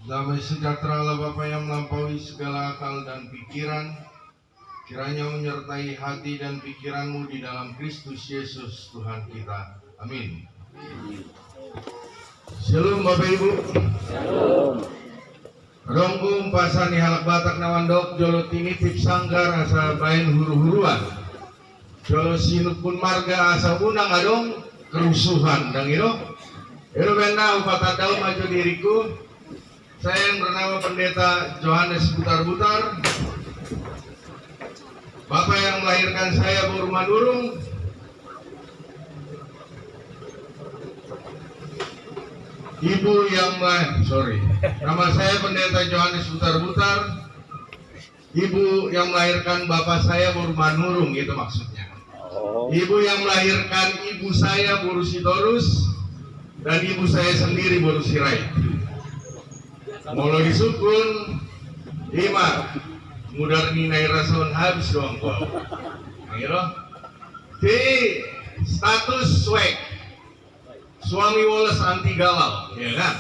Damai sejahtera Allah Bapa yang melampaui segala akal dan pikiran, kiranya menyertai hati dan pikiranmu di dalam Kristus Yesus Tuhan kita. Amin. Shalom Bapak Ibu. Shalom. Rongkum pasani halak batak nawandok jolo tinitip sanggar asa bain huru-huruan. Jolo sinupun marga asa unang adong kerusuhan dang iro. Iro benda upatadau maju diriku. Saya yang bernama Pendeta Johannes Butar-Butar. Bapak yang melahirkan saya Burmanurung. Ibu yang nama saya Pendeta Johannes Butar-Butar. Ibu yang melahirkan bapak saya Burmanurung, itu maksudnya. Ibu yang melahirkan ibu saya Buru Sitorus dan ibu saya sendiri Buru Sirait. Molo disukun lima mudar ninai rason habis doang kok. Ngiro di status swag suami woles anti galau, ya kan?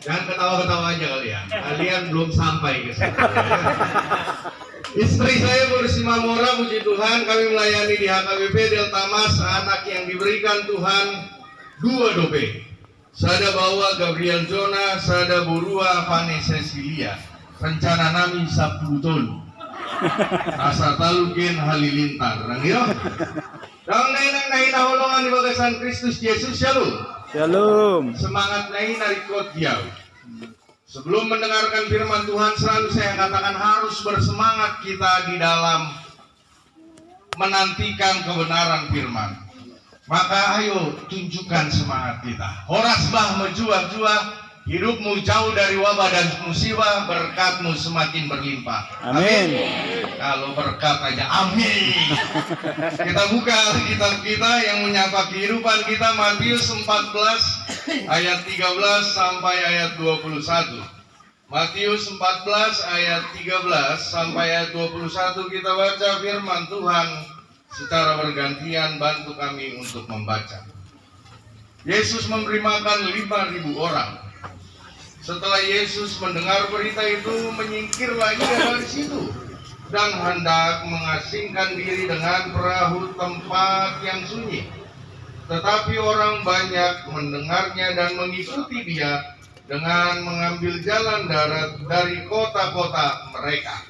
Jangan ketawa-ketawa aja kalian. Kalian belum sampai ke situ. Istri saya Bursimamora, puji Tuhan, kami melayani di HKBP Delta Mas, anak yang diberikan Tuhan 2 dope. Sada bawa Gabriel Jona, sada burua Fane Cecilia. Rencana nami 10 tahun. Asa talukin halilintar. Nangiro. Dang nainang naina holongan di bagasan Kristus Yesus. Shalom. Shalom. Semangat naina rikot jauh. Sebelum mendengarkan firman Tuhan, selalu saya katakan harus bersemangat kita di dalam menantikan kebenaran firman. Maka ayo tunjukkan semangat kita. Horas bah menjuah-juah, hidupmu jauh dari wabah dan musibah, berkatmu semakin berlimpah. Amin. Kalau berkat aja, amin. Kita buka kitab kita yang menyapa kehidupan kita, Matius 14 ayat 13 sampai ayat 21. Matius 14 ayat 13 sampai ayat 21, kita baca firman Tuhan secara bergantian. Bantu kami untuk membaca. Yesus memberi makan 5.000 orang. Setelah Yesus mendengar berita itu, menyingkir lagi dari situ dan hendak mengasingkan diri dengan perahu tempat yang sunyi. Tetapi orang banyak mendengarnya dan mengikuti dia dengan mengambil jalan darat dari kota-kota mereka.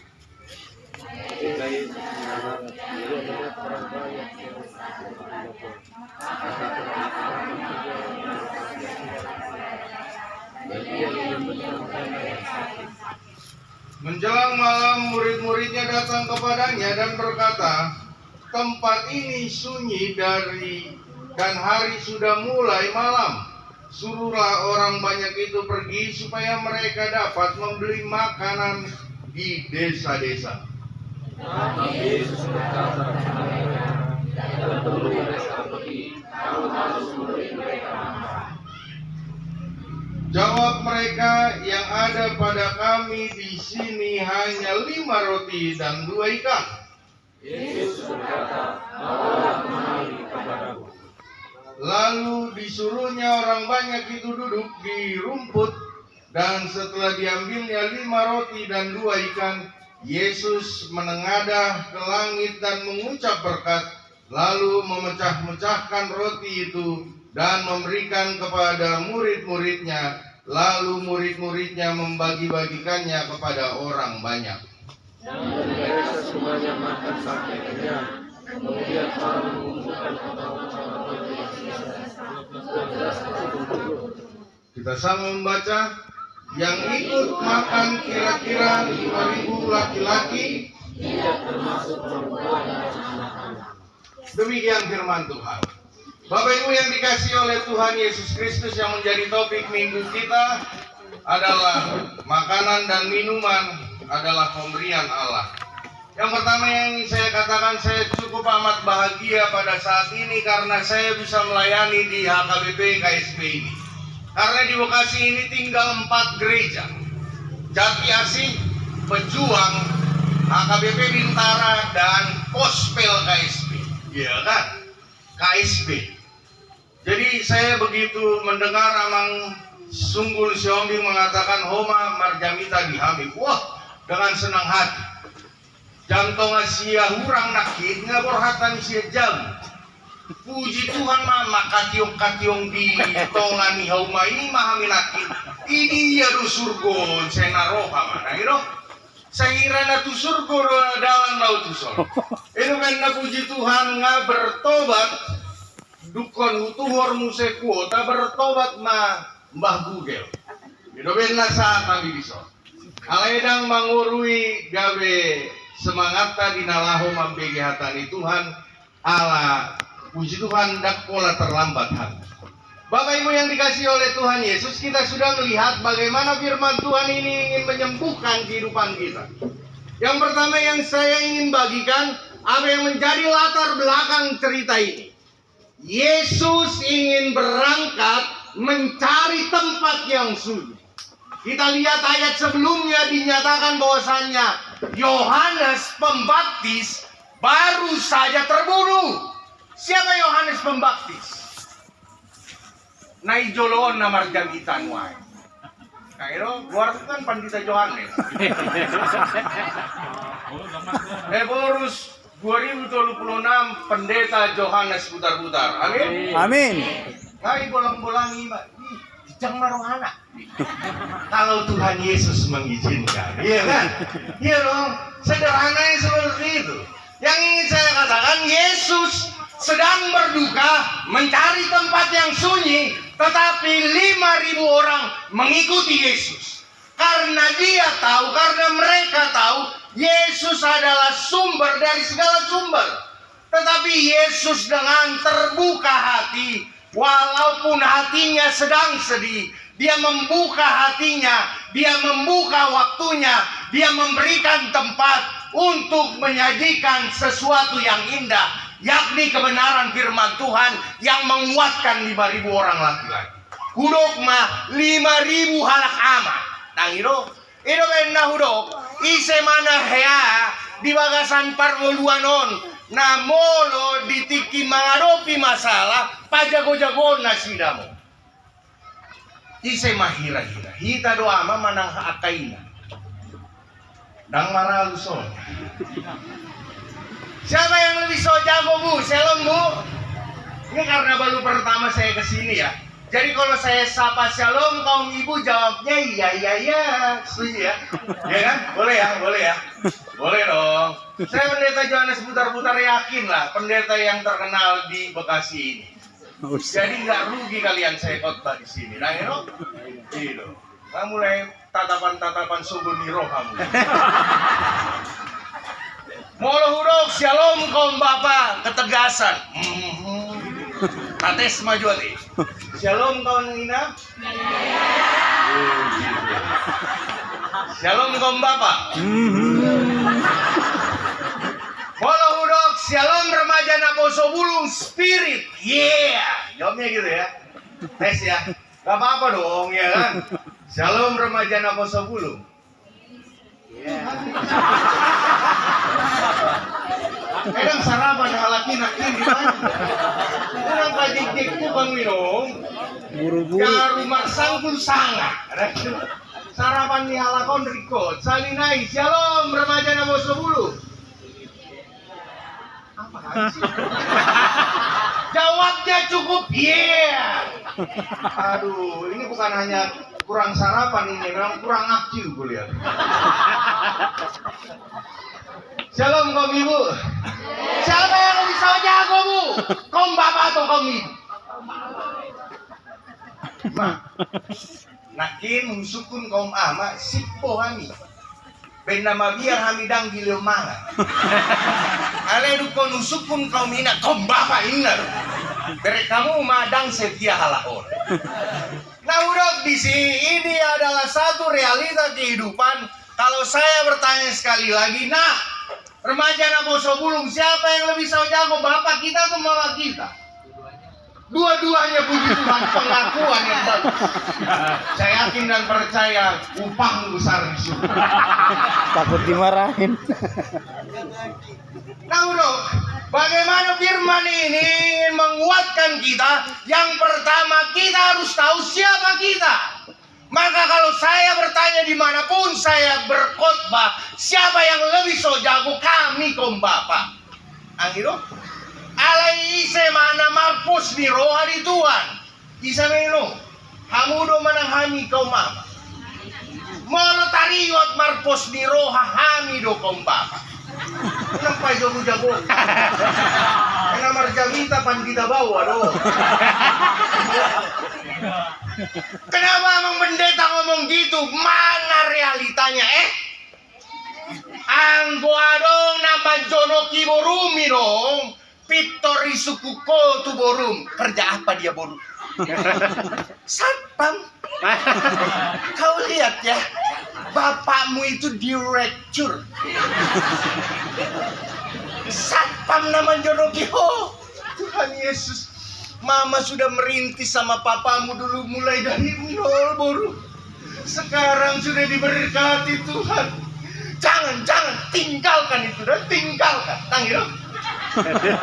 Menjelang malam, murid-muridnya datang kepadanya dan berkata, tempat ini sunyi dan hari sudah mulai malam. Suruhlah orang banyak itu pergi supaya mereka dapat membeli makanan di desa-desa. Yesus berkata kepada mereka, "Tidak perlu mereka pergi, kamu harus memberi mereka makan." Jawab mereka, yang ada pada kami di sini hanya 5 roti dan 2 ikan. Yesus berkata, "Bawalah kemari kepadaku." Lalu disuruhnya orang banyak itu duduk di rumput, dan setelah diambilnya 5 roti dan 2 ikan, Yesus menengadah ke langit dan mengucap berkat, lalu memecah-mecahkan roti itu dan memberikan kepada murid-muridnya, lalu murid-muridnya membagi-bagikannya kepada orang banyak. Dan mereka semuanya makan sampai kenyang. Kemudian Allah mengumpulkan kepala-kepala yang sisa. Kita sama membaca. Yang ikut makan kira-kira 5.000 laki-laki, Tidak termasuk perempuan dan anak-anak. Demikian firman Tuhan. Bapak Ibu yang dikasihi oleh Tuhan Yesus Kristus, yang menjadi topik minggu kita adalah makanan dan minuman adalah pemberian Allah. Yang pertama yang ingin saya katakan, saya cukup amat bahagia pada saat ini karena saya bisa melayani di HKBP KSP ini. Karena di Bekasi ini tinggal 4 gereja. Jati Asih, Pejuang, HKBP Bintara, dan Gospel KSP. Iya kan? KSP. Jadi saya begitu mendengar amang Sunggul Siombing mengatakan homa marjamita dihami. Wah, dengan senang hati. Jantonga sia hurang nakit ngaborhatan sia jam. Puji Tuhan mama kationg-kationg di tongan ni hauma ini mahami nakit. Ini ya do surgo senaroha mana iro. Saira na tu surgo dalam laut usol. Itu kan puji Tuhan nga bertobat. Dukon utuhor muse kuota bertobat ma Mbah Google. Itu benar saat kami bisa. Alaedang mangurui gawe semangat tadi nalaho mambege hatani Tuhan ala puji Tuhan dak pola terlambat hati. Bapak Ibu yang dikasih oleh Tuhan Yesus, kita sudah melihat bagaimana firman Tuhan ini ingin menyembuhkan kehidupan kita. Yang pertama yang saya ingin bagikan, apa yang menjadi latar belakang cerita ini. Yesus ingin berangkat mencari tempat yang sunyi. Kita lihat ayat sebelumnya dinyatakan bahwasannya Yohanes Pembaptis baru saja terbunuh. Siapa Yohanes Pembaptis? Naijoloon na marjamitan wae. Kairo, luar kan Pandita Yohanes. Heborus 2026 Pendeta Yohanes putar-putar. Amin. Amin. Hai bolang-bolang iman. Dijang marohana. Kalau Tuhan Yesus mengizinkan, iya kan? Iya dong, sederhananya seperti itu. Yang ingin saya katakan, Yesus sedang berduka mencari tempat yang sunyi, tetapi 5.000 orang mengikuti Yesus. Karena dia tahu, karena mereka tahu, Yesus adalah sumber dari segala sumber. Tetapi Yesus dengan terbuka hati, walaupun hatinya sedang sedih, dia membuka hatinya, dia membuka waktunya, dia memberikan tempat untuk menyajikan sesuatu yang indah, yakni kebenaran firman Tuhan yang menguatkan 5.000 orang laki-laki. Hudok mah 5.000 halak ama. Nang iro benar hudok. Ise mana hea di bagasan parmoluanon. Namolo ditiki menghadapi masalah pajago-jago nasidamo. Ise mahira-hira. Hita doa ma manang akaina. Dang maraluson. Siapa yang lebih so jago bu? Shalom bu. Ini karena baru pertama saya kesini ya. Jadi kalau saya sapa shalom kaum ibu jawabnya iya. Setuju ya? Ya kan? Boleh ya? Boleh ya? Boleh dong. Saya pendeta Yohanes putar-putar yakin lah pendeta yang terkenal di Bekasi ini. Jadi nggak rugi kalian saya khotbah di sini. Nah, you know? Gitu. Nah, mulai tatapan-tatapan subuniro kamu. Molo huruf shalom kaum bapak ketegasan. Tates maju hati. Shalom kaum ina. Shalom kaum bapak. Molo huruf shalom remaja Naposo Bulung spirit. Yeah. Jawabnya gitu ya. Tes ya. Gak apa-apa dong ya kan. Shalom remaja Naposo Bulung. Kadang sarapan halaki nakin di mana? Kurang kajik-jik ku bang minum. Buru-buru. Ya rumah sangkul sangat. Sarapan di halakon rikot. Salinai shalom remaja Naposo Bulung. Apa sih? Jawabnya cukup yeah. Aduh, ini bukan hanya kurang sarapan ini, memang kurang aktif gue lihat. Shalom kaum ibu. Siapa yang lebih jago bu? Kaum bapak atau kaum ibu? Ma, nakin musukun kaum ama sipo kami. Bernama biar hamidang gilemangan. Ale dukon usukun kaum ina kaum bapak ina. Beri kamu madang setia halaon. Nah udah di sini ini adalah satu realita kehidupan. Kalau saya bertanya sekali lagi, nah remaja Naposo Bulung siapa yang lebih jago, bapak kita atau mama kita? Dua-duanya puji Tuhan, pengakuan yang bagus. Saya yakin dan percaya upahmu besar di surga. Takut dimarahin. Nah, bro, bagaimana firman ini ingin menguatkan kita? Yang pertama, kita harus tahu siapa kita. Maka kalau saya bertanya dimanapun saya berkhotbah, siapa yang lebih so jago? Kami kaum Bapa. Angiro, alai ise mana marpus di roha di Tuhan. Isa meno, hamudo manang hami kaum Mama. Molo tariot marpus di roha hami do kaum Bapa. Kenapa jago-jago? Kena marjamita pan kita bawa do. Kenapa Mang Pendeta ngomong gitu? Mana realitanya? Anggo adong nama Jono Kiborumi dong. Pitori sukuko tu borum. Kerja apa dia borum? Satpam. Kau lihat ya, bapakmu itu direktur. Satpam nama Jono Kiho. Tuhan Yesus. Mama sudah merintis sama papamu dulu mulai dari nol baru. Sekarang sudah diberkati Tuhan. Jangan tinggalkan itu dan tinggalkan. Tanggil.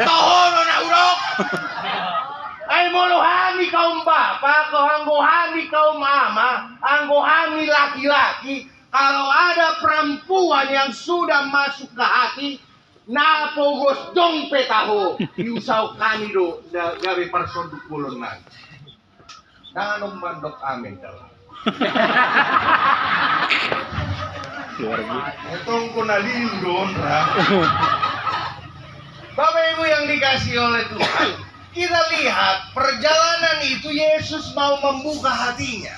Tohono na urok. Ay moluhami kaum bapa, kau anggohami kaum mama, anggohami laki-laki. Kalau ada perempuan yang sudah masuk ke hati, na pogos dong petaho iusaw kami do gawe personduk kulon na nanong mandok amin daw itong kunalin doon ra. Bapak Ibu yang dikasih oleh Tuhan, kita lihat perjalanan itu Yesus mau membuka hatinya.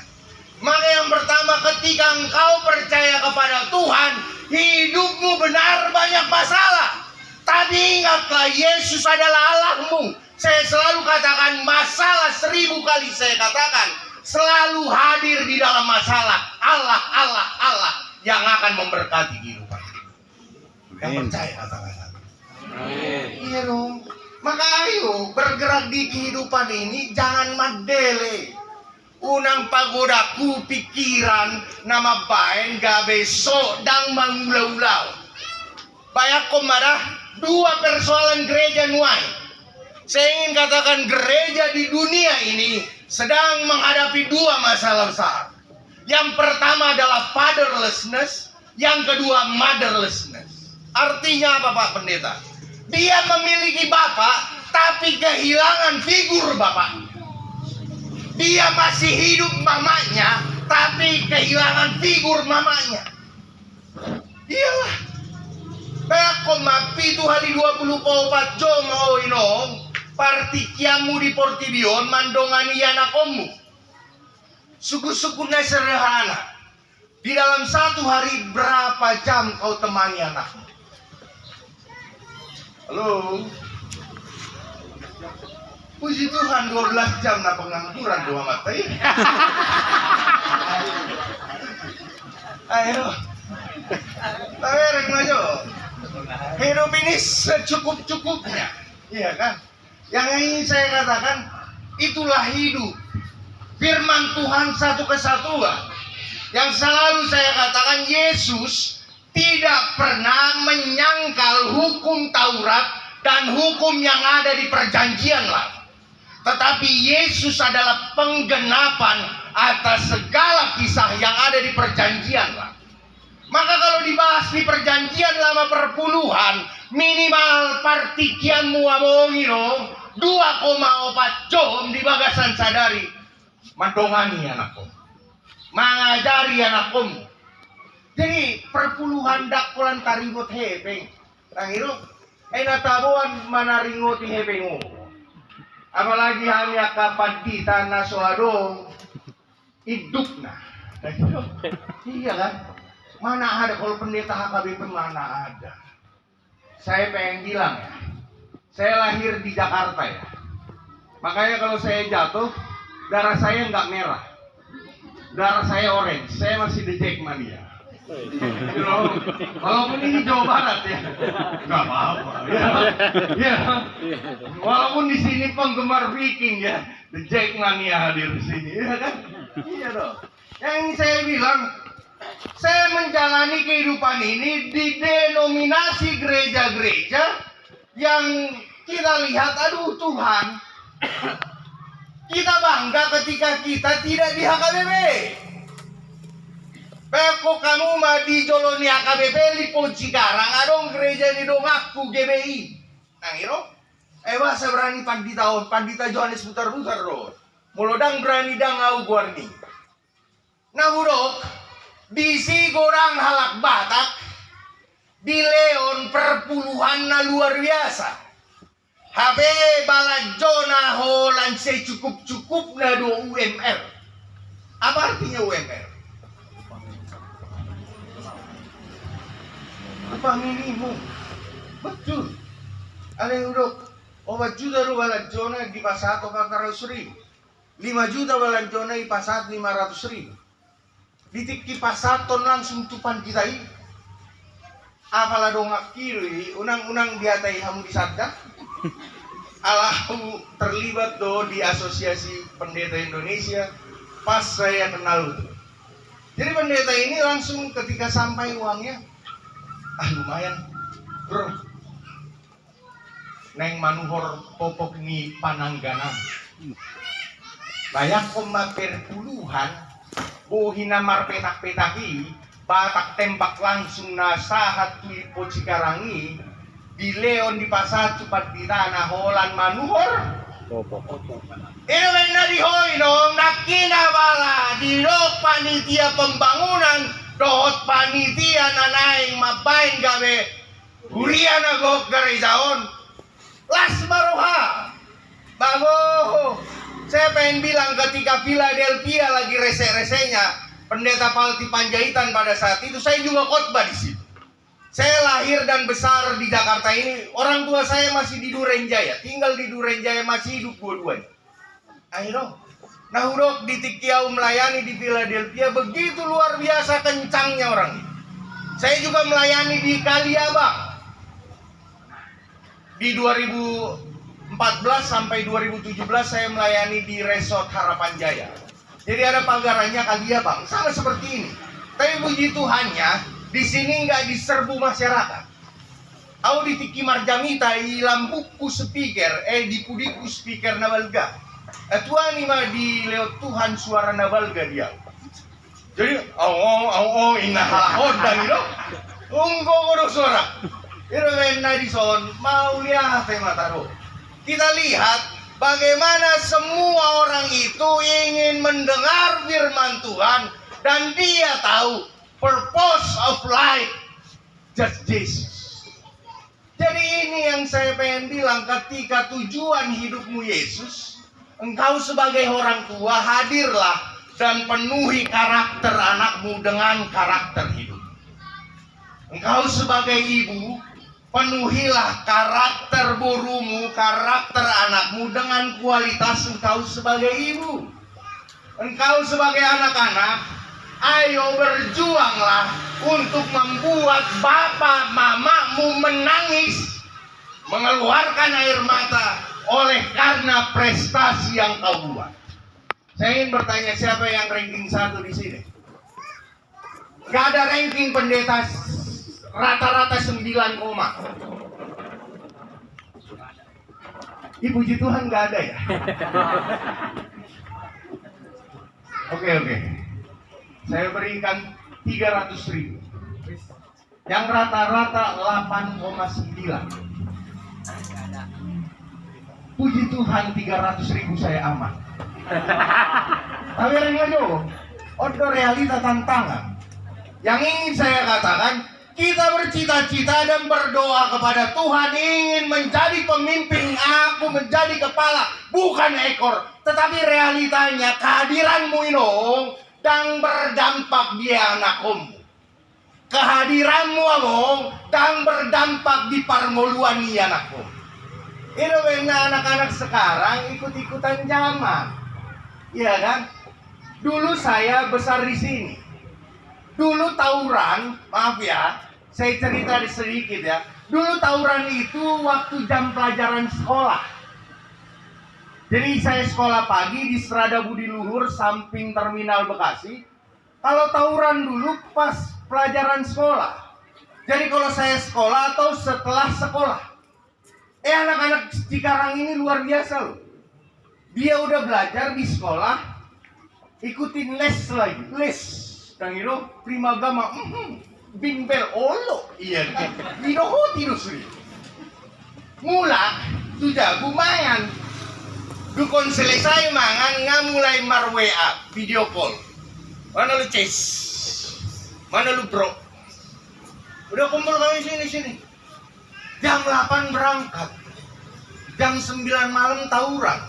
Maka yang pertama, ketika engkau percaya kepada Tuhan, hidupmu benar banyak masalah. Tapi ingatlah, Yesus adalah Allahmu. Saya selalu katakan, masalah 1000 kali saya katakan, selalu hadir di dalam masalah. Allah yang akan memberkati kehidupan. Yang percaya katakan. Iya dong. Maka ayo bergerak di kehidupan ini, jangan madele. Unang pagodaku pikiran nama baen gabe so dang mangulau-ulau. Banyak marah dua persoalan gereja nuai. Saya ingin katakan gereja di dunia ini sedang menghadapi dua masalah besar. Yang pertama adalah fatherlessness, yang kedua motherlessness. Artinya apa Pak Pendeta? Dia memiliki bapak tapi kehilangan figur bapak. Dia masih hidup mamanya tapi kehilangan figur mamanya. Iyalah. Kaya kumapi itu hari 24 jam o inong partikiamu di Portibion mandongani anakomu. Suku-suku na sederhana. Di dalam satu hari berapa jam kau temani anakmu? Halo. Puji Tuhan 12 jam na pengangguran dua mata ini. Ayo. Tawerek majo. Hidup ini secukup-cukupnya. Iya kan? Yang ingin saya katakan, itulah hidup. Firman Tuhan satu kesatuan. Yang selalu saya katakan, Yesus tidak pernah menyangkal hukum Taurat dan hukum yang ada di perjanjian lama. Tetapi Yesus adalah penggenapan atas segala kisah yang ada di perjanjian lama. Maka kalau dibahas di perjanjian lama perpuluhan, minimal partikian muamongiro 2,4 jam di bagasan sadari. Mandongani anakku, mengajari anakku. Jadi perpuluhan dakpulan taringot hepeng. Tangiro, natabuan manaringot hepengu. Apalagi hanya kapatitan na soadong iduk na. Iya kan? Mana ada kalau pendeta HKBP mana ada. Saya pengen bilang ya, saya lahir di Jakarta ya. Makanya kalau saya jatuh, darah saya nggak merah. Darah saya orange, saya masih the Jackmania. You know, walaupun ini Jawa Barat ya, nggak apa-apa. Ya, ya. Walaupun di sini penggemar Viking ya, The Jackmania hadir di sini, ya kan? Iya dong. Yang ini saya bilang, saya menjalani kehidupan ini di denominasi gereja-gereja yang kita lihat, aduh Tuhan, kita bangga ketika kita tidak di HKBP. Peko kamu mah di Joloni HKBP lipo Cikarang adong gereja di Dongaku GBI. Nang iro, bahasa berani pandita Johannes putar-putar roh. Mulodang berani dang au guarni. Nah buruk, di si gorang halak Batak, di Leon perpuluhan na luar biasa. Habe balajona holan secukup-cukup na do UMR. Apa artinya UMR? Upah minimum. Betul. Ada yang udah 4 juta ru balajona di pasar 400.000. 5 juta balajona di pasar 500.000. Di pasar ton langsung tupan kita ini. Apalah dongak kiri, unang-unang diatai hamu di sadda. Alahu terlibat di Asosiasi Pendeta Indonesia pas saya kenal itu. Jadi pendeta ini langsung ketika sampai uangnya, lumayan bro, neng manuhor popok ni panangganan. Banyak koma perpuluhan, bohina marpetak-petaki, batak tembak langsung nasahat tulipo Cikarangi, di Leon di pasar cepat di tanah holan manuhor. Ini na dihoy dong, nakina bala, di panitia pembangunan, dohot panitia nanaing mabain gabe, hurian agok garizaon, las maruha, bago. Saya pengen bilang ketika Philadelphia lagi rese-resenya, Pendeta Palti Panjaitan pada saat itu, saya juga khotbah di situ. Saya lahir dan besar di Jakarta ini, orang tua saya masih di Durenjaya, tinggal di Durenjaya, masih hidup dua-duanya. Ayo, nah urok di Tikiau melayani di Philadelphia, begitu luar biasa kencangnya orang ini. Saya juga melayani di Kaliabang. Di 2014 sampai 2017 saya melayani di Resort Harapan Jaya. Jadi ada pagarannya Kaliabang, sama seperti ini. Tapi puji Tuhannya, di sini nggak diserbu masyarakat. Au di Tiki Marjamita ilam buku speaker, di pudiku speaker nabalga. Tuhan ini mah di lewat Tuhan suara nabalga dia. Jadi inna halahod dan itu, unggo suara. Irwen Nadison mau lihat mataro. Kita lihat bagaimana semua orang itu ingin mendengar firman Tuhan dan dia tahu purpose of life just Jesus. Jadi ini yang saya pengen bilang, ketika tujuan hidupmu Yesus, engkau sebagai orang tua hadirlah dan penuhi karakter anakmu dengan karakter hidup. Engkau sebagai ibu, penuhilah karakter burumu, karakter anakmu dengan kualitas engkau sebagai ibu. Engkau sebagai anak-anak, ayo berjuanglah untuk membuat bapak mamamu menangis, mengeluarkan air mata oleh karena prestasi yang kau buat. Saya ingin bertanya, siapa yang ranking 1 di sini? Gak ada ranking pendeta rata-rata 9 koma. Puji Tuhan gak ada ya? Oke. Saya berikan 300.000. Yang rata-rata 8,9. Puji Tuhan 300.000 saya aman. Tapi aja, ada realita tantangan. Yang ingin saya katakan, kita bercita-cita dan berdoa kepada Tuhan ingin menjadi pemimpin, aku menjadi kepala, bukan ekor. Tetapi realitanya kehadiranmu ini dan berdampak di anakmu. Kehadiranmu abong dan berdampak di parmoluan ni anakmu. Ini anak-anak sekarang ikut-ikutan zaman. Iya kan? Dulu saya besar di sini. Dulu tawuran, maaf ya, saya cerita sedikit ya. Dulu tawuran itu waktu jam pelajaran sekolah. Jadi saya sekolah pagi di Strada Budi Luhur, samping Terminal Bekasi. Kalau tawuran dulu pas pelajaran sekolah. Jadi kalau saya sekolah atau setelah sekolah. Anak-anak Cikarang ini luar biasa loh. Dia udah belajar di sekolah, ikutin les lagi, les. Kang Iro, primagama, bimbel, olo, iya, Iro tinusri. Mula, sudah lumayan. Dukon selesai mangan, nggak mulai WA, video call. Mana lu Ces? Mana lu bro? Udah kumpul kami sini. Jam 8 berangkat. Jam 9 malam tawuran.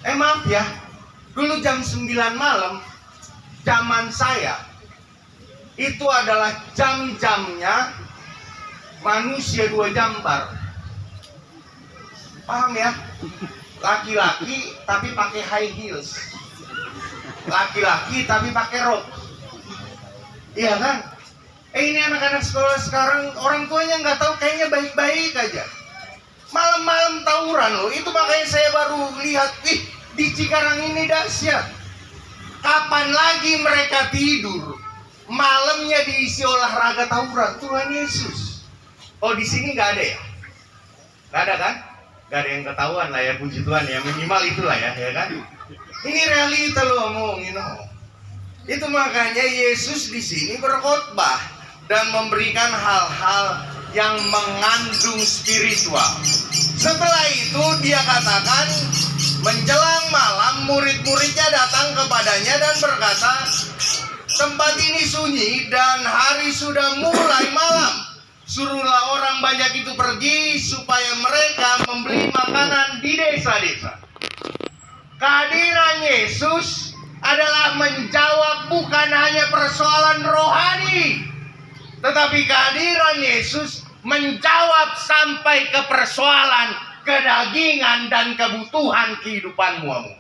Maaf ya, dulu jam 9 malam, zaman saya, itu adalah jam-jamnya manusia 2 jambar. Paham ya? Laki-laki tapi pakai high heels. Laki-laki tapi pakai rok. Iya kan? Ini anak-anak sekolah sekarang, orang tuanya nggak tahu, kayaknya baik-baik aja. Malam-malam tawuran loh. Itu makanya saya baru lihat, di Cikarang ini dahsyat. Kapan lagi mereka tidur? Malamnya diisi olahraga tawuran. Tuhan Yesus. Oh, di sini nggak ada ya? Nggak ada kan? Nggak ada yang ketahuan lah ya, puji Tuhan ya. Minimal itulah ya kan? Ini realita loh omongin. Itu makanya Yesus di sini berkhotbah dan memberikan hal-hal yang mengandung spiritual. Setelah itu dia katakan, menjelang malam murid-muridnya datang kepadanya dan berkata, tempat ini sunyi dan hari sudah mulai malam. Suruhlah orang banyak itu pergi supaya mereka membeli makanan di desa-desa. Kehadiran Yesus adalah menjawab bukan hanya persoalan rohani, tetapi kehadiran Yesus menjawab sampai ke persoalan kedagingan dan kebutuhan kehidupanmu.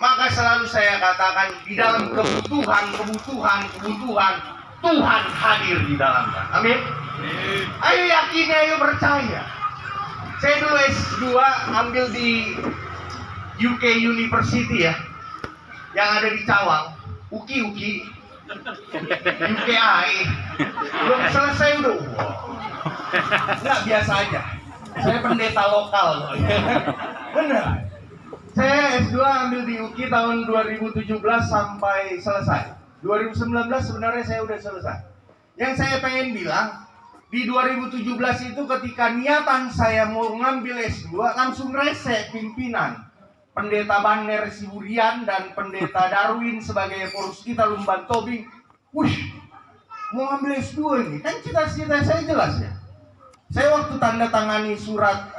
Maka selalu saya katakan, di dalam kebutuhan Tuhan hadir di dalamnya. Amin. Ayo yakini, ayo percaya. Saya dulu S2 ambil di UK University ya, yang ada di Cawang, UKI, UKI. Belum selesai udah. Nggak, biasa aja. Saya pendeta lokal. Bener. Saya S2 ambil di UKI tahun 2017 sampai selesai. 2019 sebenarnya saya udah selesai. Yang saya pengen bilang, di 2017 itu ketika niatan saya mau ngambil S2, langsung rese pimpinan. Pendeta Banner Siburian dan Pendeta Darwin sebagai pengurus kita Lumban Tobing. Wih, mau ngambil S2 ini, kan cita-cita saya jelas ya. Saya waktu tanda tangani surat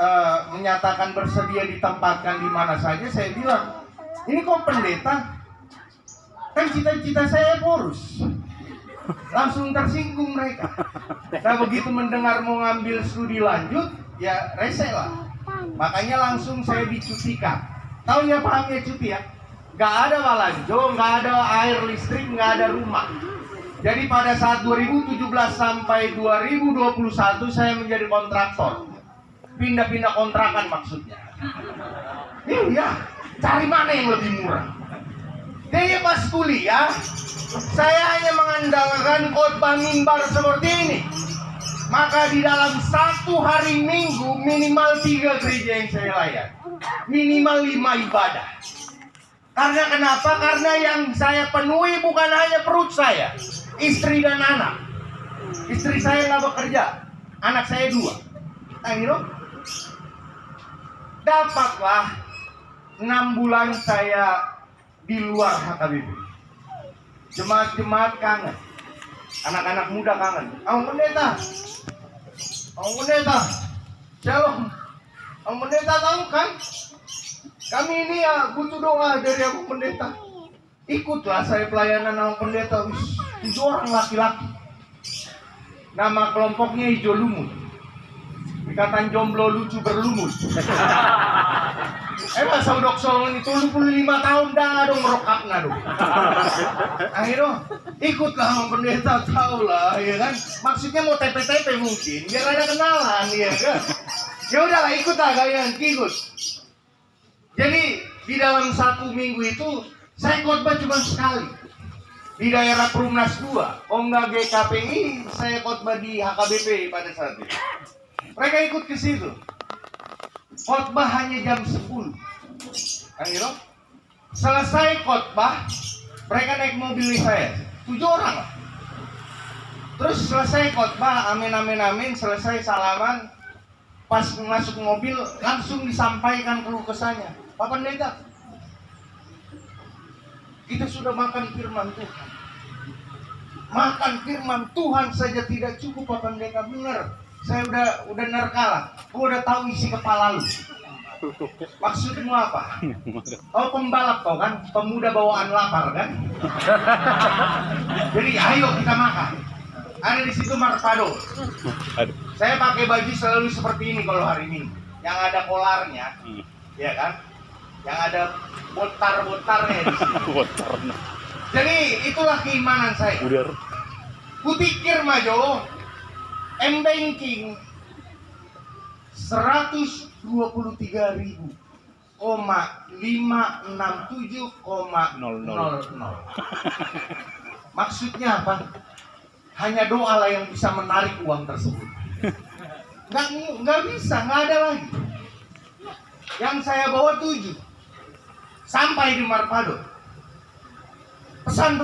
menyatakan bersedia ditempatkan di mana saja, saya bilang, ini kok pendeta? Kan cita-cita saya porus. Langsung tersinggung mereka. Nah begitu mendengar mau ngambil studi lanjut, ya rese lah. Makanya langsung saya dicutikan. Tahu ya, pahamnya cuti ya? Gak ada walanjo, gak ada air listrik, gak ada rumah. Jadi pada saat 2017 sampai 2021 saya menjadi kontraktor. Pindah-pindah kontrakan maksudnya. Iya, cari mana yang lebih murah. Jadi pas kuliah, saya hanya mengandalkan khotbah mimbar seperti ini. Maka di dalam satu hari minggu minimal 3 gereja yang saya layani. Minimal 5 ibadah. Karena kenapa? Karena yang saya penuhi bukan hanya perut saya, istri dan anak. Istri saya nggak bekerja, anak saya 2. Dapatlah 6 bulan saya di luar HKBP. Jemaat-jemaat kangen, anak-anak muda kangen. Pendeta, Shalom. Pendeta tahu kan? Kami ini ya butuh doa dari Abang Pendeta. Ikutlah saya pelayanan Abang Pendeta. 7 orang laki-laki. Nama kelompoknya Hijau Lumut. Ikatan Jomblo Lucu Berlumut. Masa udok solong ini 75 tahun dah dong merokapna dong. Akhirnya ikutlah sama pendeta, tahu lah ya kan. Maksudnya mau TP-TP mungkin biar ada kenalan ya kan. Ya udahlah ikutlah kalian ikut. Jadi di dalam 1 minggu itu saya khotbah cuma sekali di daerah Perumnas 2, Ongga GKPI. Saya khotbah di HKBP pada saat itu. Mereka ikut ke situ. Khotbah hanya jam 10. Akhirnya selesai khotbah, mereka naik mobil saya, 7 orang lah. Terus selesai khotbah, amin amin amin, selesai salaman. Pas masuk mobil langsung disampaikan keluh kesahnya. Pak Pendeta, kita sudah makan firman Tuhan. Makan firman Tuhan saja tidak cukup, Pak Pendeta. Bener, saya udah nerkala. Gua udah tahu isi kepala lu. Maksudmu apa? Oh, pembalap kau kan, pemuda bawaan lapar kan? Jadi ayo kita makan. Ada di situ marpado. Saya pakai baju selalu seperti ini kalau hari Minggu. Yang ada kolarnya, ya kan? Yang ada botar-botarnya di sini. Jadi itulah keimanan saya. Kupikir majo, M-Banking 123.567,00. Maksudnya apa? Hanya doa lah yang bisa menarik uang tersebut. Nggak bisa, nggak ada lagi. Yang saya bawa 7. Sampai di Marpado. Pesan.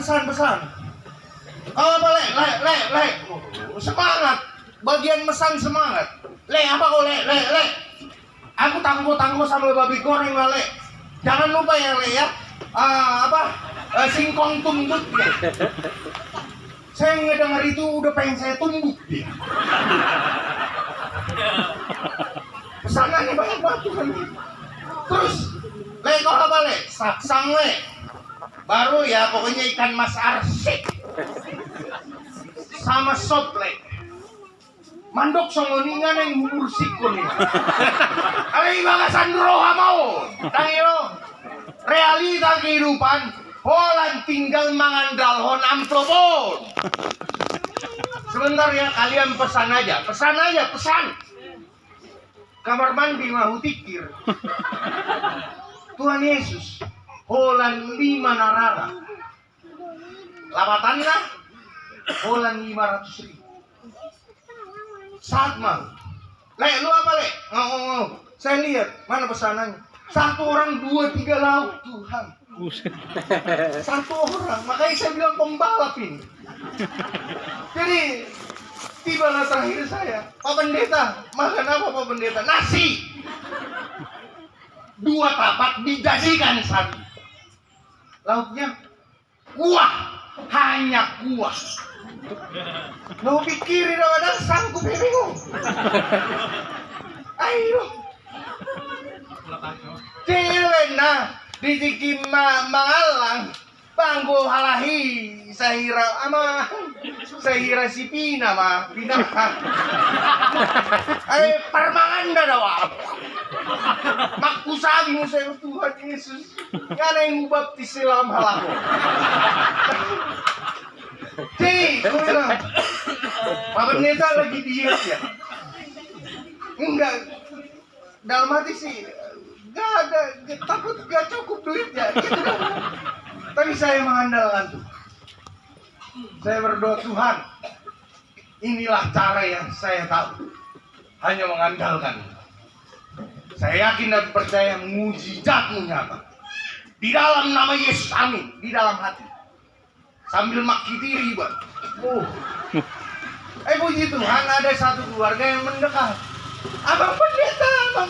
Oh, boleh, le. Semangat. Bagian mesan semangat. Le, apa kau le? Aku tangguh sama babi goreng lah le. Jangan lupa ya le ya. Singkong tumbuk ya. Saya ngedengar itu udah pengen saya tumbuk dia. Pesanannya banyak banget Tuhan. Terus le kau apa le? Saksang le. Baru ya pokoknya ikan mas arsik. Sama sop le. Mandok songoningan yang umur sikun ini. Ay bagasan roha mau. Tangiro. Realita kehidupan. Holan tinggal mengandalkan amplopon. Sebentar ya kalian pesan aja. Kamar mandi mau tikir. Tuhan Yesus. Holan 5 narara. Lapatannya. Holan 500.000. Saat mau. Le, lu apa le? Ngomong. Saya lihat mana pesanannya. 1 orang 2-3 lauk Tuhan. 1 orang. Makanya saya bilang pembalap ini. Jadi tibalah terakhir saya. Pak Pendeta, makan apa Pak Pendeta? Nasi. 2 tapak dijadikan 1. Lauknya kuah. Hanya kuah. Mau pikirin ada sanggup bingung. Ayo. Cilena di Ciki Mangalang panggo halahi sahira si Pina mah Pinahan. Parmanganda dawa. Makusabi mo sa Tuhan Yesus. Nga na yung baptis silang halako. Jadi, gue bilang, Pak Pendeta lagi diet ya? Enggak, dalam hati sih, gak ada, takut gak cukup duitnya, gitu kan. Tapi saya mengandalkan Tuhan. Saya berdoa, Tuhan, inilah cara yang saya tahu. Hanya mengandalkan. Saya yakin dan percaya mujizatmu nyata. Di dalam nama Yesus, amin. Di dalam hati. Sambil makitiri, Bang. Puji Tuhan, ada satu keluarga yang mendekat. Abang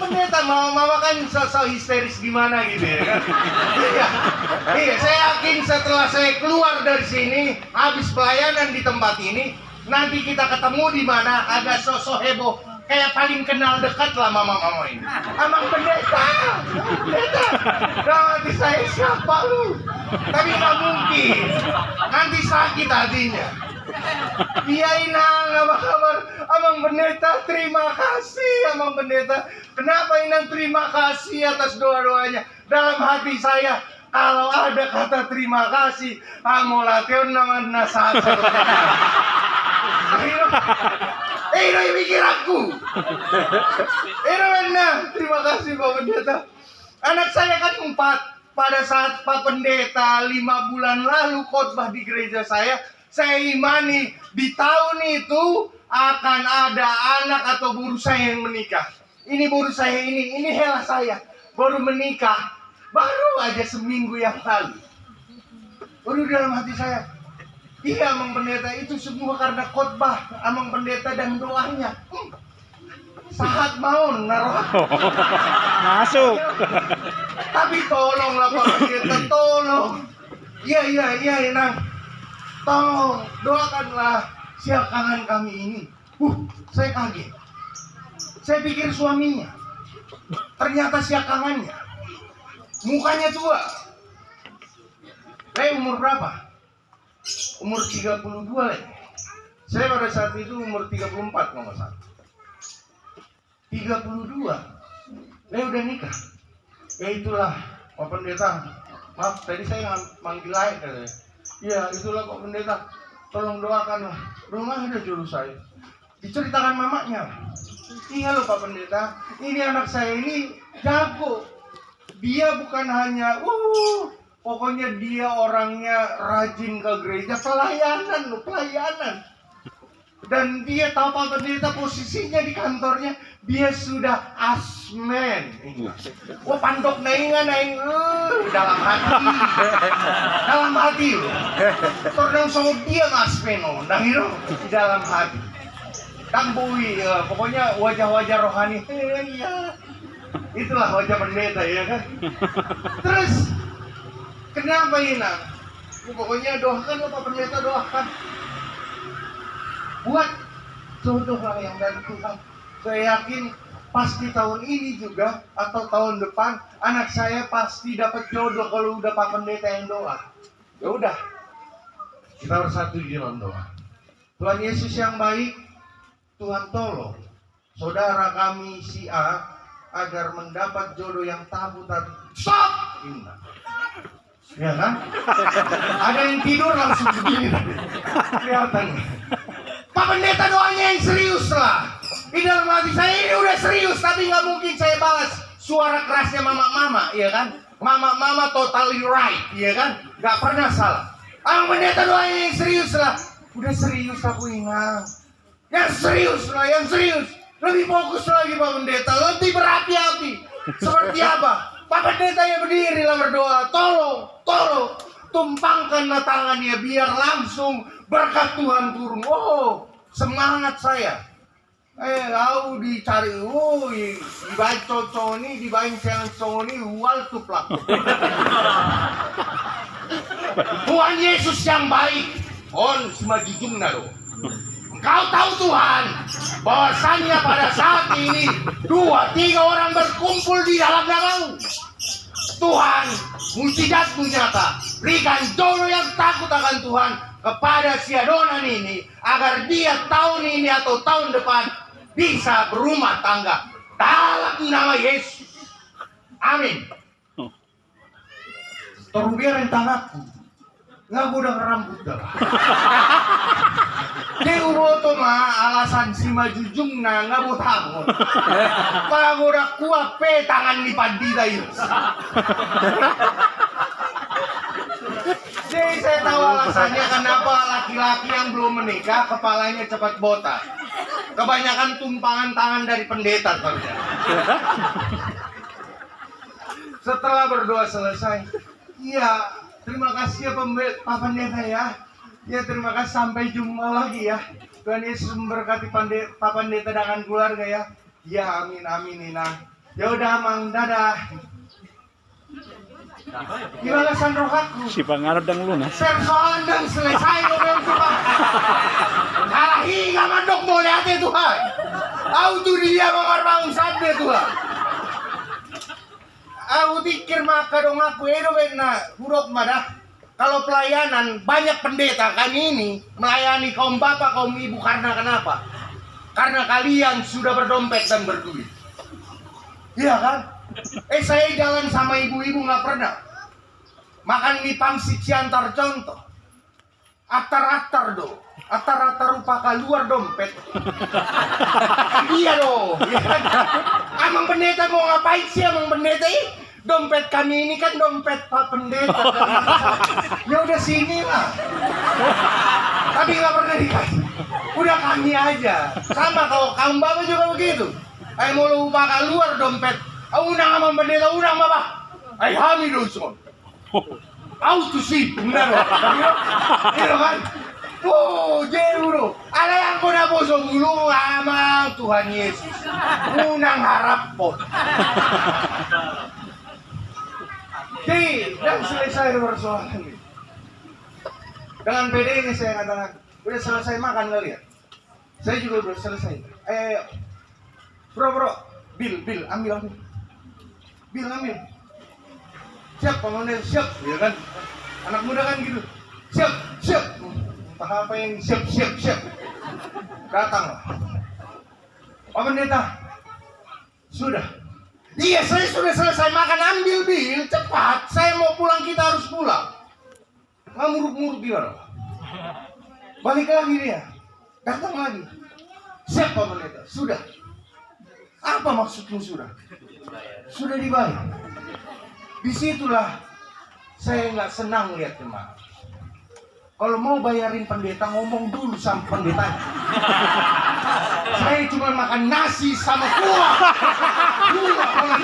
Pendeta, mama kan so histeris gimana gitu ya kan? Iya, saya yakin setelah saya keluar dari sini, habis pelayanan di tempat ini, nanti kita ketemu di mana agak sosok heboh. Kayak paling kenal dekat lah mama-mama ini. Abang Pendeta. Nanti saya siapa lu? Tapi nggak mungkin. Nanti sakit hatinya. Iya Inang, apa kabar? Abang Pendeta, terima kasih Abang Pendeta. Kenapa Inang terima kasih atas doa-doanya? Dalam hati saya, kalau ada kata terima kasih, mau latihan nama nasasa. Ini mikir aku. Ini benar. Terima kasih Pak Pendeta. Anak saya kan 4. Pada saat Pak Pendeta 5 bulan lalu khotbah di gereja saya imani di tahun itu akan ada anak atau guru saya yang menikah. Ini guru saya ini hela saya baru menikah, baru aja seminggu yang lalu. Baru dalam hati saya, iya Amang Pendeta, itu semua karena khotbah Amang Pendeta dan doanya. Sahat mau naruh Masuk. tapi tolonglah Pak Pendeta, tolong. Iya Inang. Tolong doakanlah siakangan kami ini. Saya kaget. Saya pikir suaminya. Ternyata siakangannya. Mukanya tua. Umur berapa? Umur 32 leh. Saya pada saat itu umur 34 kalau nggak salah. 32. Udah nikah. Ya itulah Pak Pendeta. Maaf tadi saya manggil lain katanya. Ya itulah Pak Pendeta. Tolong doakanlah. Rumah ada jodoh saya. Diceritakan mamanya. Iya loh Pak Pendeta. Ini anak saya ini jago. Dia bukan hanya pokoknya dia orangnya rajin ke gereja. Pelayanan. Dan dia tahu Pak Pendeta posisinya di kantornya, dia sudah asmen. Pandok naing dalam hati loh. Tordang sama dia asmen nah itu di dalam hati. Tambui pokoknya wajah-wajah rohani. Iya. Itulah wajah Pendeta ya kan. Terus kenapa ini? Pokoknya doakan Pak Pendeta, doakan. Buat jodoh lah yang dari Tuhan. Saya yakin pasti tahun ini juga atau tahun depan anak saya pasti dapat jodoh kalau udah Pak Pendeta yang doa. Ya udah, kita bersatu di dalam doa. Tuhan Yesus yang baik, Tuhan tolong saudara kami si A agar mendapat jodoh yang tabu-tabu. Stop! Ya kan? Ada yang tidur langsung begini. Kelihatan. Pak Pendeta doanya yang serius lah. Di dalam hati saya ini udah serius, tapi nggak mungkin saya balas suara kerasnya mama, ya kan? Mama totally right, ya kan? Nggak pernah salah. Pak Pendeta doanya yang serius lah. Udah serius aku ingat. Yang serius lah, yang serius. Lebih fokus lagi Pak Pendeta, lebih berapi-api. Seperti apa? Pak Pendeta yang berdiri lah berdoa, tolong. Tumpangkanlah tangannya biar langsung berkat Tuhan turun. Semangat saya. Kau dicari, dibain coconi, dibain congoni, wal tuplak. Tuhan Yesus yang baik, on semajujung naro. Engkau tahu Tuhan, bahwasannya pada saat ini 2-3 orang berkumpul di dalam namamu. Tuhan, mujizat-Mu nyata. Berikan jodoh yang takut akan Tuhan kepada si Adonan ini, agar dia tahun ini atau tahun depan bisa berumah tangga dalam nama Yesus. Amin. Terbiar rentang aku, nggak mudah rambut dah. Dia uroto alasan si majujung nggak mau tahu. Kalau udah kuat tangan di pandita itu. Jadi saya tahu alasannya kenapa laki-laki yang belum menikah kepalanya cepat botak. Kebanyakan tumpangan tangan dari pendeta ternyata. Setelah berdoa selesai, iya terima kasih ya Pak Pendeta ya. Ya terima kasih, sampai jumpa lagi ya. Tuhan Yesus memberkati Pak Pendeta dengan keluarga ya. Ya amin Inang. Ya udah Mang, dadah. Gimana sandrokaku? Si pangarap dan lunas. Persoalan dan selesai dong Tuhan. Kalau hingga mandok mau lihat ya Tuhan. Auto dia mengarbangun sabda Tuhan. Aku pikir maka dong aku edo na huruf madah. kalau pelayanan banyak pendeta kami ini melayani kaum bapak, kaum ibu karena kenapa? Karena kalian sudah berdompet dan berduit. Iya kan? Saya jalan sama ibu-ibu nggak pernah makan di pangsit Ciantar contoh. Atar-atar do. Atar-atar rupa luar dompet. Iya dong. Ya kan? Amang pendeta mau ngapain sih amang pendeta ini? Dompet kami ini kan dompet Pak Pendeta. Ya udah sini lah. Tapi nggak pernah dikasih. Udah kami aja. Sama kalau kaum bapak juga begitu. Ay mau lupa luar dompet. Unang amang pendeta, unang bapak. Ay Hamiduson. Auto sih, benar loh. Iya kan? Jero. Ala yang ko na po sa bulong amang Tuhan Yesus. Unang harap po. Dan selesai persoalan ini. Dengan PD ini saya katakan, udah selesai makan kali ya? Saya juga udah selesai. Bro, Bill, ambil. Bill, ambil. Siap, komandan, siap. Ya kan? Anak muda kan gitu. Siap. Entah apa yang siap. Datanglah. Pak Pendeta, sudah. Iya, saya sudah selesai makan. Ambil, Bill, cepat. Saya mau pulang, kita harus pulang. Nggak muruk-muruk gimana? Balik lagi dia. Datang lagi. Siap, Pak Pendeta, sudah. Apa maksudmu sudah? Sudah dibayar. Disitulah saya nggak senang lihat jemaat. Kalau mau bayarin pendeta, ngomong dulu sama pendeta. Saya cuma makan nasi sama kuah.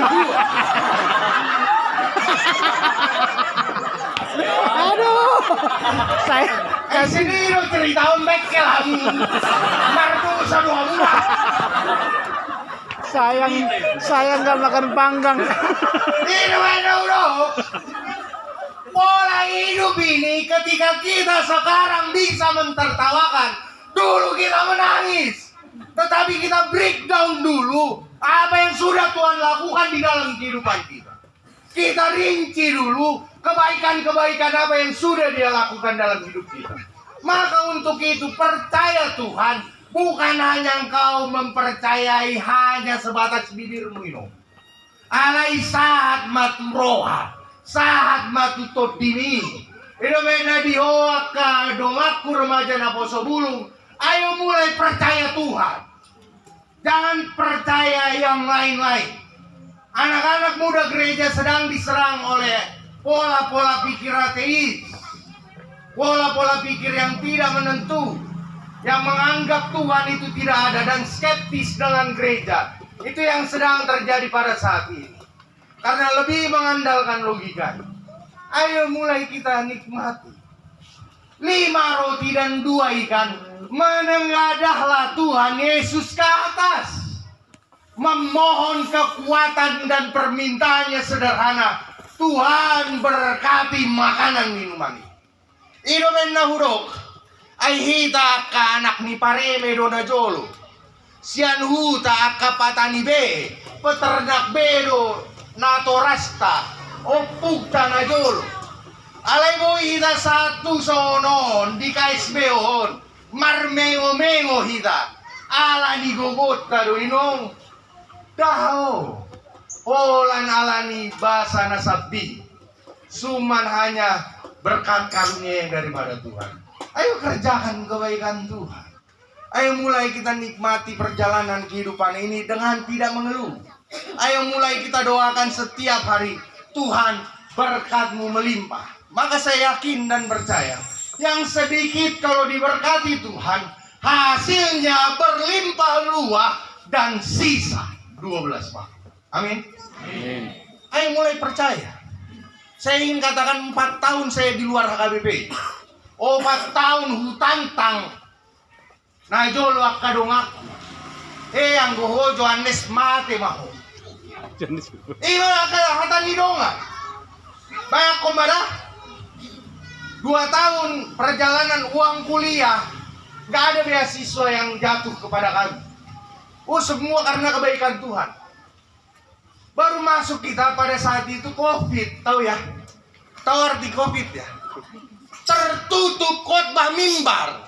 Kuah. Aduh. Saya Sini lo cerita bekel kamu. Martu sama Allah. Sayang nggak makan panggang. Ini udah. Pola hidup ini ketika kita sekarang bisa mentertawakan, dulu kita menangis. Tetapi kita breakdown dulu apa yang sudah Tuhan lakukan di dalam kehidupan kita. Kita rinci dulu kebaikan-kebaikan apa yang sudah Dia lakukan dalam hidup kita. Maka untuk itu percaya Tuhan, bukan hanya engkau mempercayai hanya sebatas bibirmu ini. Alai saat maturoha. Saat matutod dini. Ito na dihoak ka dongaku remaja na poso bulung. Ayo mulai percaya Tuhan. Jangan percaya yang lain-lain. Anak-anak muda gereja sedang diserang oleh pola-pola pikir ateis. Pola-pola pikir yang tidak menentu. Yang menganggap Tuhan itu tidak ada dan skeptis dengan gereja. Itu yang sedang terjadi pada saat ini. Karena lebih mengandalkan logika. Ayo mulai kita nikmati. 5 roti dan 2 ikan. Menengadahlah Tuhan Yesus ke atas. Memohon kekuatan dan permintaannya sederhana. Tuhan berkati makanan minuman ini. Idomen na hurok. Ay hita ka anak ni pareme do na jolo. Sian huta ka patani be. Peternak bedo. Natorasta o pugta na jolo. Alay mo hita satu sonon di KSB-on marmengo-mengo hita ala ni gogot kado inong daho olan ala ni basa na sabi suman hanya berkat karunia daripada Tuhan. Ayo kerjakan kebaikan Tuhan. Ayo mulai kita nikmati perjalanan kehidupan ini dengan tidak mengeluh. Ayo mulai kita doakan setiap hari, Tuhan berkat-Mu melimpah. Maka saya yakin dan percaya, yang sedikit kalau diberkati Tuhan, hasilnya berlimpah ruah dan sisa 12 pak. Amin. Ayo mulai percaya. Saya ingin katakan 4 tahun saya di luar HKBP. 4 tahun hutantang najolo akadongaku. Ang goho Johannes mate maho. Iya kata nidonga. Banyak komada. 2 tahun perjalanan uang kuliah, gak ada beasiswa yang jatuh kepada kami. Semua karena kebaikan Tuhan. Baru masuk kita pada saat itu COVID, tahu ya? Tahu arti COVID ya? tertutup khotbah mimbar.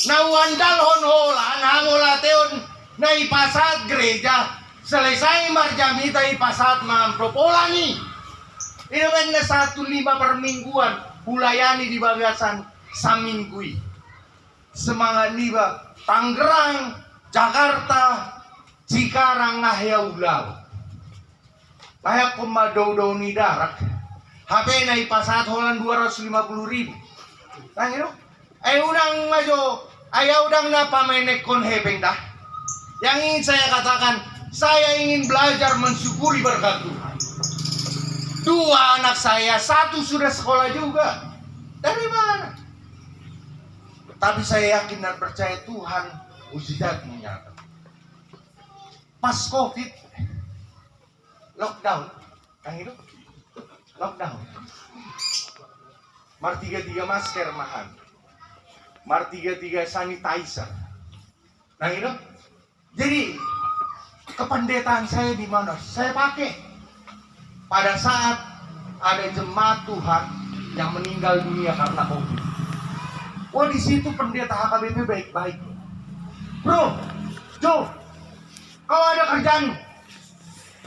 Nawandal honholan hangola teon na ipasat gereja selesai marjamita ipasat mampropolani. Inaman na 1.5 per mingguan hulayani di bagasan saminggui. Semangat liba Tangerang, Jakarta, Cikarang ngahyaulaw. Kaya kumadaw-daw ni darak. HP na ipasat holan 250.000. Tangino? Ay unang medyo ayaw dang napamenek kon hepeng dah. Yang ingin saya katakan, saya ingin belajar mensyukuri berkat Tuhan. 2 anak saya, 1 sudah sekolah juga. Dari mana? Tapi saya yakin dan percaya Tuhan mujizat menyata. Pas COVID, lockdown, yang itu lockdown. Mar 3 masker mahal. Mar 3 sanitizer. Nah itu. Jadi kependetaan saya di mana? Saya pakai pada saat ada jemaat Tuhan yang meninggal dunia karena COVID. Wah di situ pendeta HKBP baik-baik. Bro, Jo, kau ada kerjaan.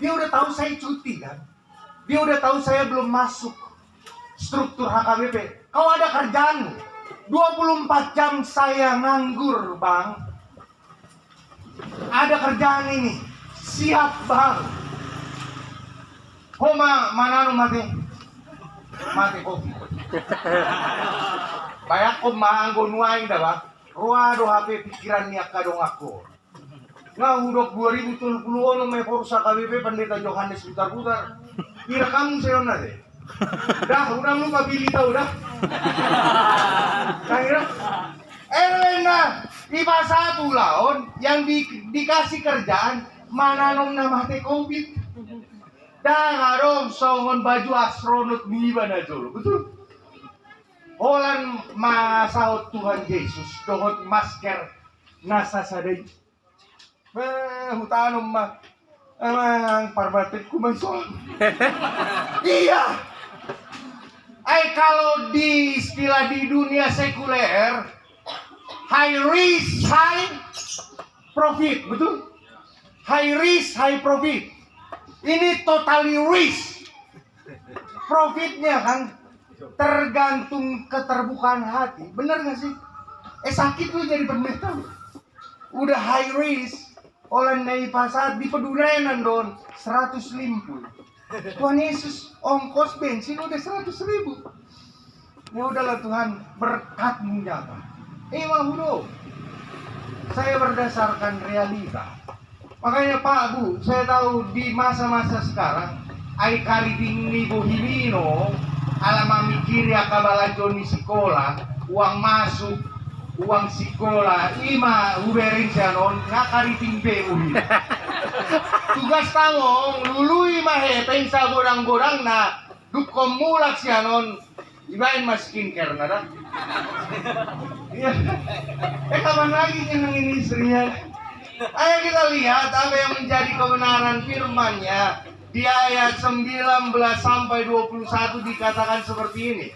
Dia udah tahu saya cuti kan. Dia udah tahu saya belum masuk struktur HKBP. Kau ada kerjaan. 24 jam saya nganggur, Bang. Ada kerjaan ini. Siap, Bang. Koma manano mati. Mati kopi. Bayak ko maanggon waing dawa. Ruado HP pikiran niya kadong ako. Nga hudok 2030 may porsa KBP Pendeta Johannes putar-putar. Kira kamu sayo na deh. Udah lu mabilita udah. Kaya na iba 1 laon yang dikasih kerjaan mananong na mati COVID. Darong songon baju astronot niba na jolo. Betul? Holan masahot Tuhan Yesus dohot masker nasa saday. Hutanom ang parbatit kumaison. Iya. Ay kalau di istilah di dunia sekuler, high risk, high profit, betul? High risk, high profit. Ini totally risk. Profitnya kan tergantung keterbukaan hati. Benar gak sih? Sakit lu jadi pendeta. Udah high risk. Olan na ipasat di pedurenan don 150. Tuhan Yesus ongkos bensin udah 100.000. Ya udahlah Tuhan berkat-Mu nyata. Mahudo. Saya berdasarkan realita. Makanya Pak Bu, saya tahu di masa-masa sekarang ay kaliting ni Bohimino alam mikiri akabalanjon ni sekolah, uang masuk, uang sekolah, ima uberin siya noon, nakariting be ulit. Tugas tamong, lului mahepeng sa godang-godang na dukom mulak siya noon, ibain mas skincare na dah. Kapan lagi yang ini istrinya? Ayo kita lihat apa yang menjadi kebenaran firman-Nya. Di ayat 19 sampai 21 dikatakan seperti ini.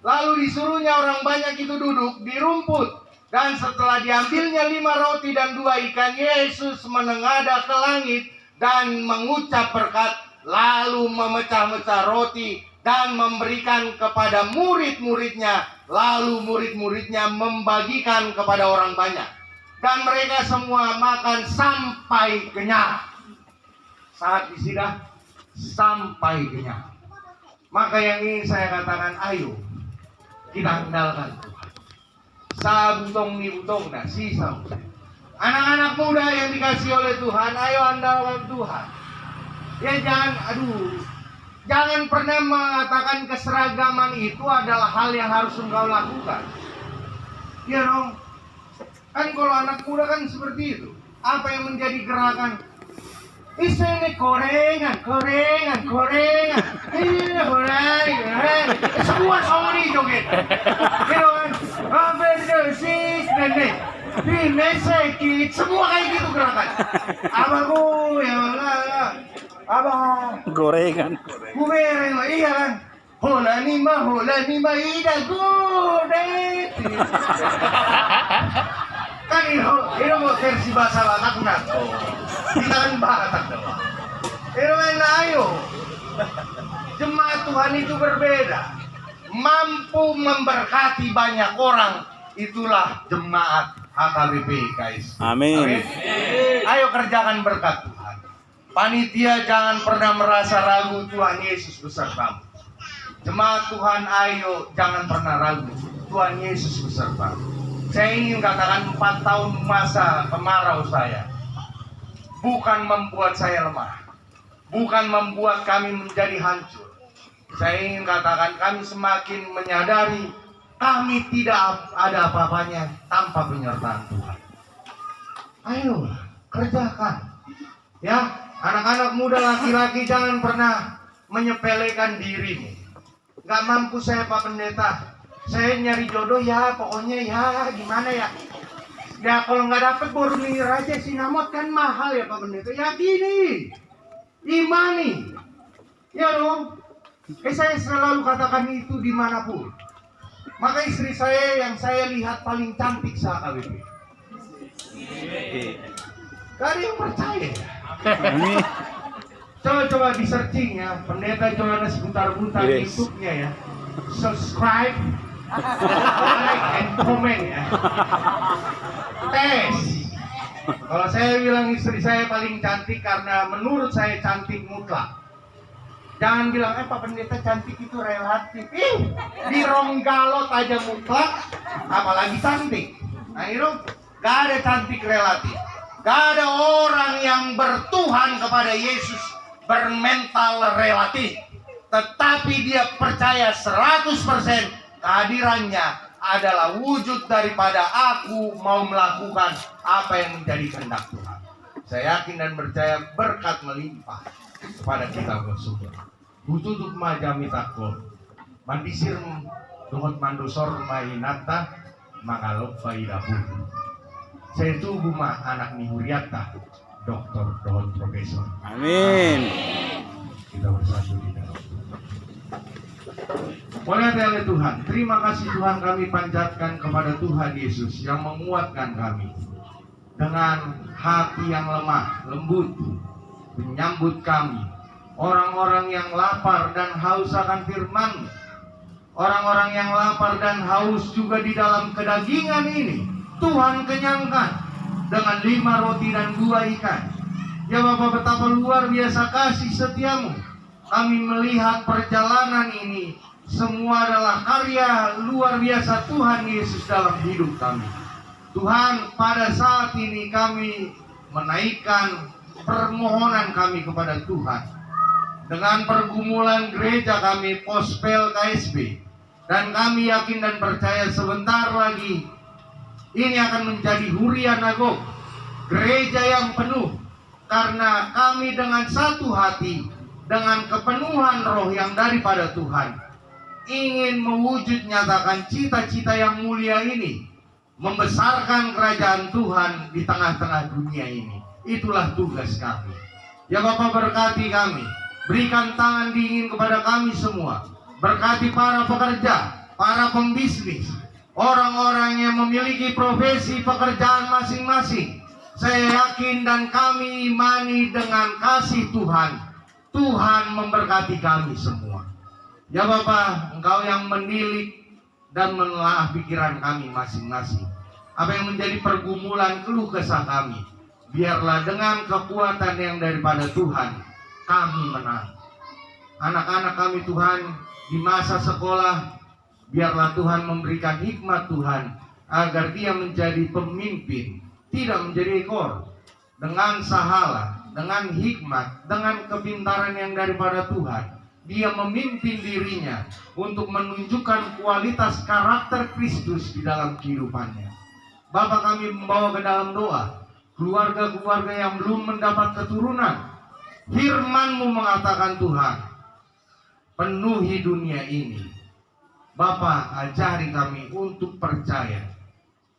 Lalu disuruhnya orang banyak itu duduk di rumput. Dan setelah diambilnya 5 roti dan 2 ikan, Yesus menengadah ke langit dan mengucap berkat. Lalu memecah-mecah roti dan memberikan kepada murid-muridnya. Lalu murid-muridnya membagikan kepada orang banyak. Dan mereka semua makan sampai kenyang. Saat disidah sampai kenyang. Maka yang ingin saya katakan, ayo kita andalkan Tuhan. Sa butong ni butong na sisa. Anak-anak muda yang dikasih oleh Tuhan, ayo andalkan Tuhan. Ya jangan pernah mengatakan keseragaman itu adalah hal yang harus engkau lakukan. Ya dong. Kan kalau anak muda kan seperti itu. Apa yang menjadi gerakan? Ini korengan. Ini korengan. Semua sama nih joget. Gitu kan? Berdesis nenek. Ini sakit. Semua kayak gitu gerakan. Abangku ya Allah. Abang. Gorengan. Kubereng, iya kan? hola ni ma ida gode. Kan ini mau versi bahasa Batak nato. Kita kan Batak doang. Ini main ayo. Jemaat Tuhan itu berbeda. Mampu memberkati banyak orang. Itulah jemaat HKBP guys. Amin. Ayo kerjakan berkat Tuhan. Panitia jangan pernah merasa ragu, Tuhan Yesus besertamu. Jemaat Tuhan ayo jangan pernah ragu, Tuhan Yesus besertamu. Saya ingin katakan 4 tahun masa kemarau saya bukan membuat saya lemah, bukan membuat kami menjadi hancur. Saya ingin katakan kami semakin menyadari kami tidak ada apa-apanya tanpa penyertaan Tuhan. Ayo kerjakan. Ya, anak-anak muda laki-laki jangan pernah menyepelekan dirimu. Gak mampu saya Pak Pendeta. Saya nyari jodoh ya pokoknya ya gimana ya. Ya kalau nggak dapet baru nih Raja Sinamot kan mahal ya Pak Pendeta. Ya gini, imani. Ya dong. Saya selalu katakan itu dimanapun. Maka istri saya yang saya lihat paling cantik se-HKBP. Gak ada yang percaya. Coba di searching ya, Pendeta Johannes Butar-Butar YouTube-nya ya. Subscribe, like, and comment ya. Tes. Kalau saya bilang istri saya paling cantik karena menurut saya cantik mutlak. Jangan bilang, Pak Pendeta cantik itu relatif. Di Ronggalot aja mutlak, apalagi cantik. Nah itu, gak ada cantik relatif. Gak ada orang yang bertuhan kepada Yesus bermental relatif. Tetapi dia percaya 100% kehadirannya adalah wujud daripada aku mau melakukan apa yang menjadi kehendak Tuhan. Saya yakin dan percaya berkat melimpah kepada kita bersyukur. Bututuk majami takut, mandisir dohot mandosor mainata, mangalok faidabu. Saya tunggu mah anak Nihuriata, dokter dohot profesor. Amin. Kita bersatu di dalam. Oleh Tuhan, terima kasih Tuhan kami panjatkan kepada Tuhan Yesus yang menguatkan kami dengan hati yang lemah, lembut, menyambut kami. Orang-orang yang lapar dan haus akan firman, orang-orang yang lapar dan haus juga di dalam kedagingan ini, Tuhan kenyangkan dengan 5 roti dan 2 ikan. Ya Bapa, betapa luar biasa kasih setiamu. Kami melihat perjalanan ini semua adalah karya luar biasa Tuhan Yesus dalam hidup kami. Tuhan, pada saat ini kami menaikkan permohonan kami kepada Tuhan. Dengan pergumulan gereja kami Pospel KSB, dan kami yakin dan percaya sebentar lagi ini akan menjadi Hurian Agok, gereja yang penuh, karena kami dengan satu hati, dengan kepenuhan roh yang daripada Tuhan, ingin mewujud nyatakan cita-cita yang mulia ini, membesarkan kerajaan Tuhan di tengah-tengah dunia ini. Itulah tugas kami. Ya Bapak, berkati kami. Berikan tangan dingin kepada kami semua. Berkati para pekerja, para pembisnis, orang-orang yang memiliki profesi pekerjaan masing-masing. Saya yakin dan kami imani dengan kasih Tuhan. Tuhan memberkati kami semua. Ya Bapak, Engkau yang menilik dan menelaah pikiran kami masing-masing. Apa yang menjadi pergumulan keluh kesah kami, biarlah dengan kekuatan yang daripada Tuhan kami menang. Anak-anak kami Tuhan di masa sekolah, biarlah Tuhan memberikan hikmat Tuhan agar dia menjadi pemimpin, tidak menjadi ekor. Dengan sahala, dengan hikmat, dengan kepintaran yang daripada Tuhan, dia memimpin dirinya untuk menunjukkan kualitas karakter Kristus di dalam kehidupannya. Bapak, kami membawa ke dalam doa keluarga-keluarga yang belum mendapat keturunan. Firman-Mu mengatakan Tuhan, penuhi dunia ini. Bapa, ajari kami untuk percaya,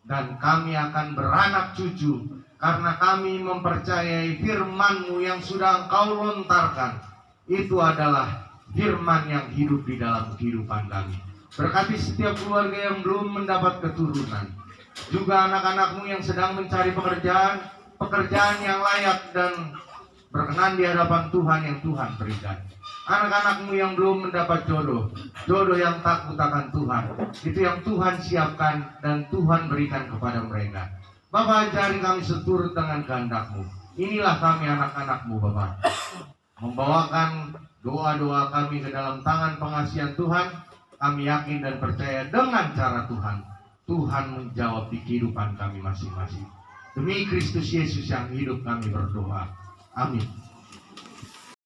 dan kami akan beranak cucu karena kami mempercayai firman-Mu yang sudah Engkau lontarkan. Itu adalah firman yang hidup di dalam kehidupan kami. Berkati setiap keluarga yang belum mendapat keturunan, juga anak-anakmu yang sedang mencari pekerjaan yang layak dan berkenan di hadapan Tuhan yang Tuhan berikan. Anak-anakmu yang belum mendapat jodoh yang takut akan Tuhan, itu yang Tuhan siapkan dan Tuhan berikan kepada mereka. Bapa, ajari kami seturut dengan kehendak-Mu. Inilah kami anak-anak-Mu, Bapa, membawakan doa-doa kami ke dalam tangan pengasihan Tuhan. Kami yakin dan percaya dengan cara Tuhan menjawab di kehidupan kami masing-masing. Demi Kristus Yesus yang hidup kami berdoa. Amin.